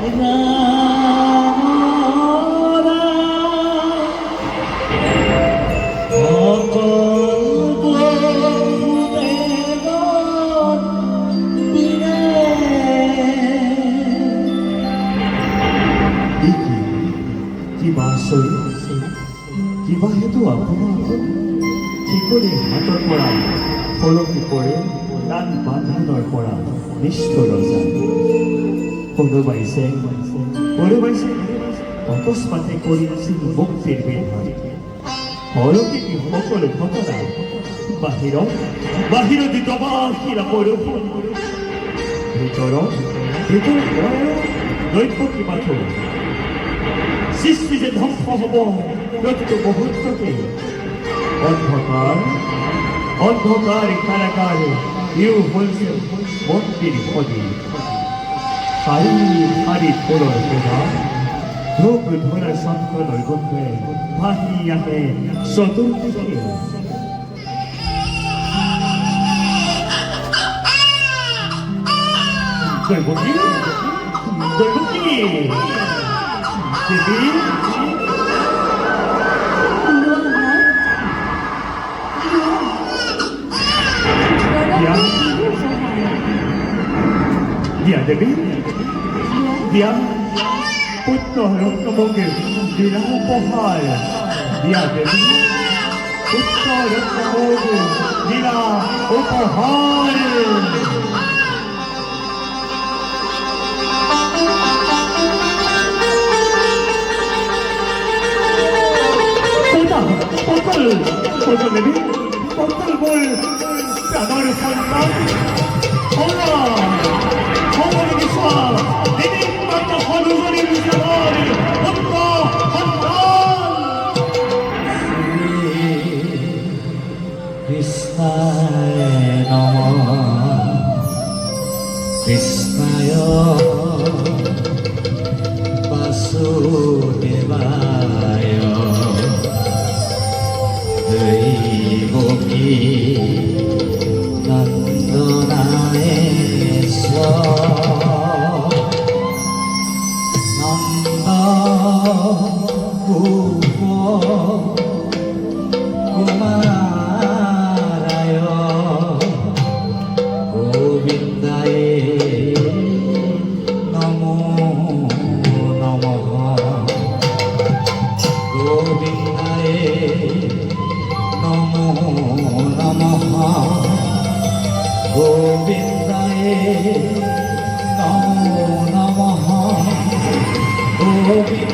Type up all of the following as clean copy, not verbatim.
কিবা হেতু আপোনাৰ কি কৰি হাতৰ পৰা সলনি কৰে তাত বান্ধনৰ পৰা নিষ্ঠুৰ যায় সৰুবাইছে অকস্মাতে কৰিছিল মুক্তিৰ বিধান অলৌকিক সকলো ঘটনা বাহিৰত দবাহিৰা বৰষুণ ভিতৰত দৈৱ কিবা থৈ সৃষ্টি যে ধ্বংস হব প্রতিটো মুহূর্তকে অন্ধকার কারাগারে ইউ হলছে মন্দির পদে সারি সারি ফোড়র পোড়া ধূপ ধরা শঙ্কর গন্ধে ভাহি আহে চতুর্দিকে দৈবকী দেবী Dia Dewi, dia putra Roknamoge, dia pohal. Dia Dewi, putra Roknamoge, dia pohal. Putra Dewi, putra bol, pradar santan. Allah. Krishnaya Vasudevaya Devoki Nandanaesa Nanda Bhuva Kumaraya Govindaya Namo Namaha Govindaya Namo Namaha Govindaya Namo Namaha Govindaya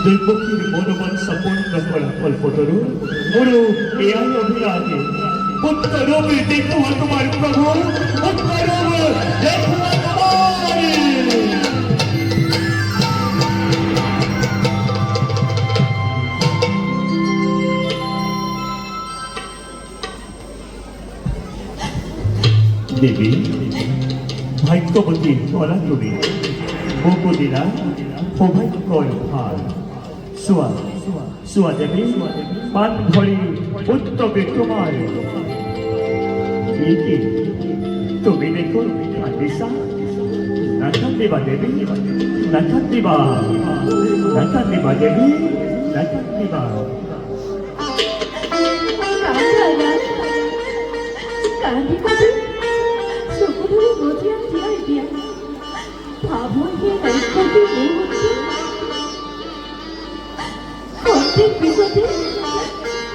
দৈবকীর মনোবাঞ্ছা পূর্ণ করা কল্পতরু মোরো এয়াই অভিলাষে পুত্র রূপে দেখো তোমার প্রভু পুত্র রূপে দেখো দেবী ভাগ্যবতী ধরা তুমি বকুদিনা সৌভাগ্যর ভাল চোৱা দেৱী পাত ধৰি পুত্ৰকে তোমাৰ কি তুমি দেখোন কান্দিছা নাকান্দিবা দেৱী নাকান্দিবা দেৱী নাকান্দিবা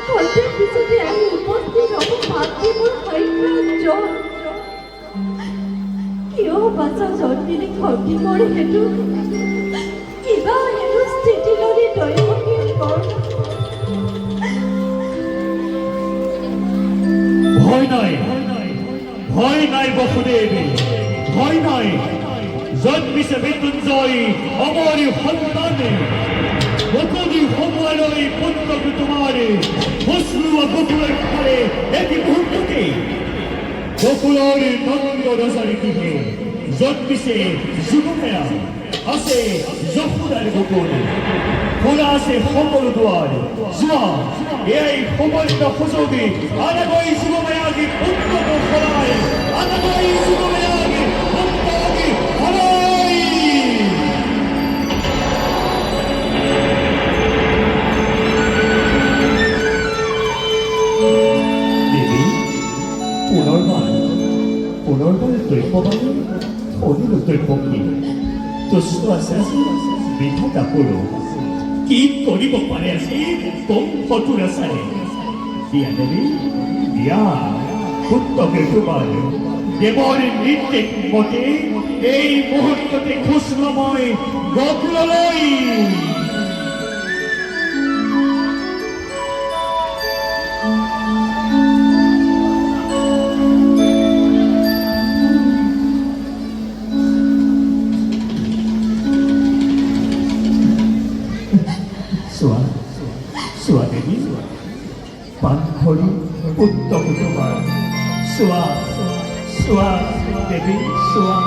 প্ৰত্যেক পিছতে আমি উপস্থিত হব ভাবছি মোৰ সৈন্য কিয় বাচা জন্মিলে ক্ষতি কৰে হেতু কিবা হেতু স্থিতি ললে দৈৱকীৰ ভয় নাই বসুদেৱ ভয় নাই জন্মিছে মৃত্যুঞ্জয় অমর সন্তানে বকুলি সময় পুত্রকে তোমার হসরু বকুলের ঘরে একই মুহূর্তকে বকুলের নন্দ রসারি গৃহে জন্মিছে যুগমেয়া আছে যশোদার বকুল খোলা আছে সকলো দুৱাৰ যোৱা এই সমস্ত সুযোগী আনগৈ যুগমেয়াগী পুত্ৰক সলাই আনগৈ যুগমেয়াগী পুত্ৰকে সলাই দেৱী পুনৰবাৰ দ্ৰব্যবাণী অনিল দ্ৰব্যী তুষ্ট আছে বিধাতা পুৰো কি কৰিব পাৰে আজি কম ফটোৰ আছাৰে দিয়া দেৱী দিয়া পুত্ৰকে তোমাৰ দেৱৰ নিৰ্দেশ মতে এই মুহূৰ্ততে খোজ লমই গকুললৈ চোৱা দেৱী পানখৰি পুত্ৰক তোমাৰ চোৱা দেৱী চোৱা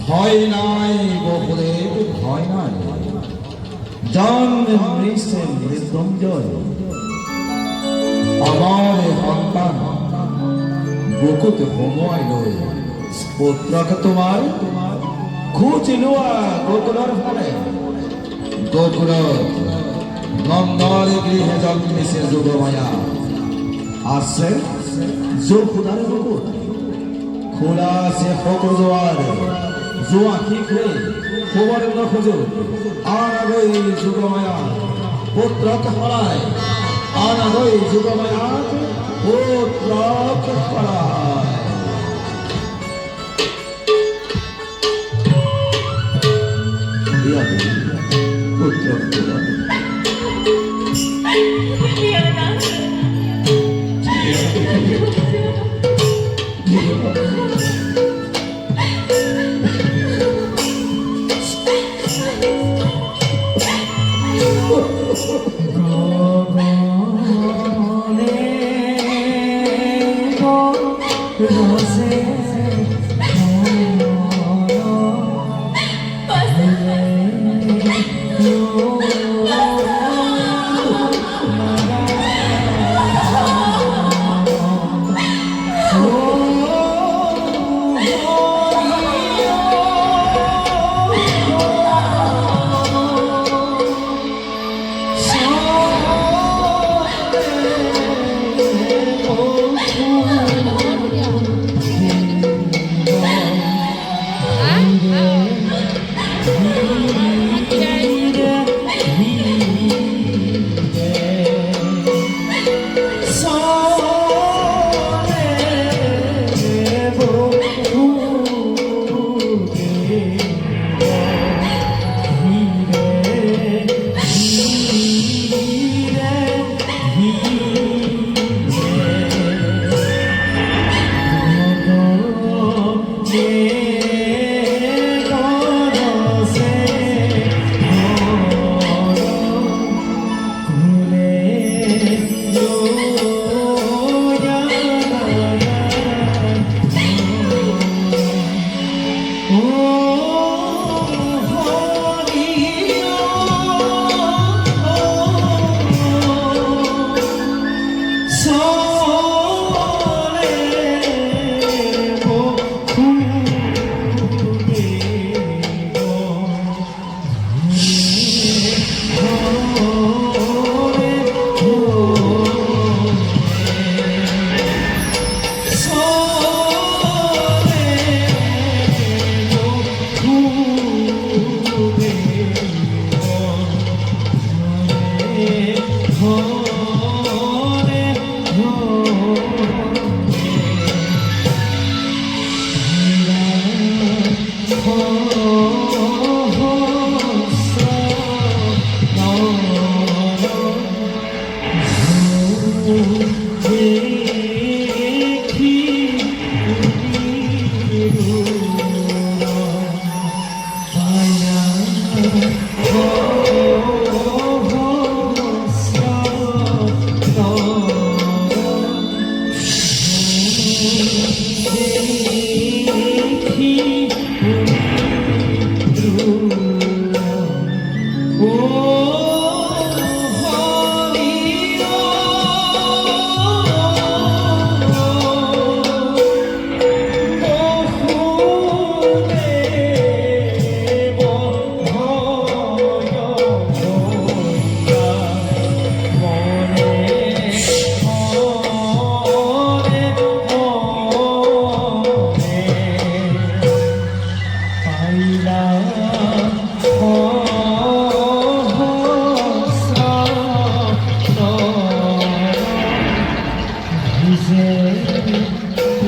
ভয় নাই বকুলেৰ ভয় নাই জন্ম মৃত্যু মৃত্যুঞ্জয় আমাৰ সন্তান বুকুত সোমোৱাই লৈ পুত্ৰক তোমাৰ খোজ লোৱা গোকুলৰ ফালে গোকুলত নন্দৰ গৃহে জন্মিছে যোগমায়া আছে যশোদাৰ বুকুত খোলা আছে সকলো দুৱাৰ যোৱা শীঘ্ৰে সুবৰ্ণ সুযোগ আনাগৈ যোগমায়া পুত্ৰক হৰাই আনাগৈ যোগমায়াক পুত্ৰক হৰাই পুত্ৰক হৰাই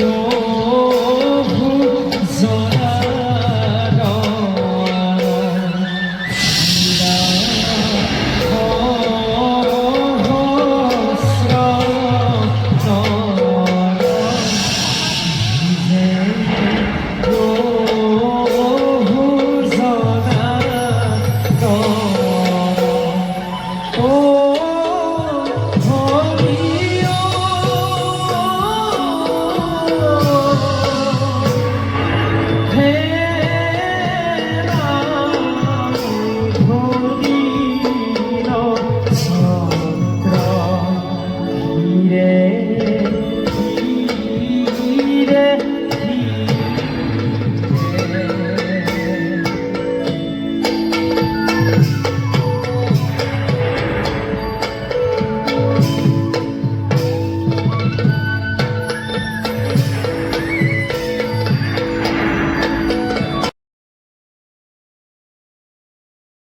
Yo